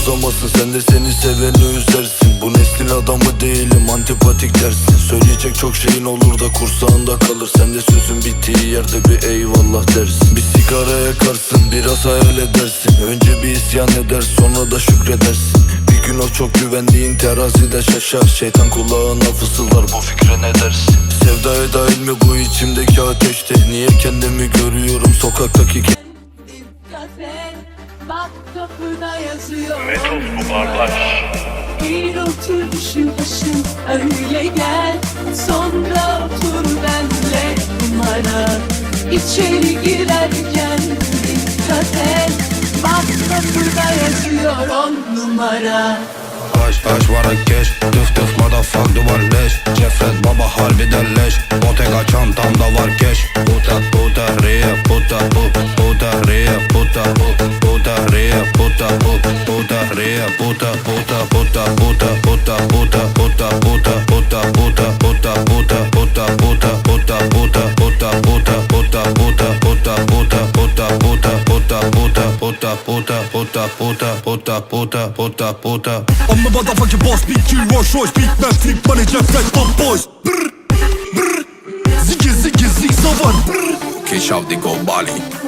bozamazsın, sen de seni seveni üzersin. Bu neslin adamı değilim, antipatik dersin. Söyleyecek çok şeyin olur da kursağında kalır. Sen de sözün bittiği yerde bir eyvallah dersin. Bir sigara yakarsın, biraz hayal edersin. Önce bir isyan eder, sonra da şükredersin. Bir gün o çok güvendiğin terazide şaşar. Şeytan kulağına fısıldar, bu fikre ne dersin? Sevdaya dahil mi bu içimdeki ateşte? Niye kendimi görüyorum sokaktaki Dikkat et, bak kapıda yazıyor. Metos bu kardeş. Bir otur düşün başın, öyle gel. Sonra otur benle numara. İçeri girerken dikkat et, bak kapıda yazıyor 10 numara. Taş vara geç, tıf motherfuck duvar leş. Cefret baba harbiden leş. Bottega çantamda var keş. Puta ria puta ria puta ria puta ria puta I'm the motherfucking boss, big G, Rolls Royce, big man, flip money, Jefret, top boys. Brr, brr, ziggy, zig, savan. Keşavdi go Bali.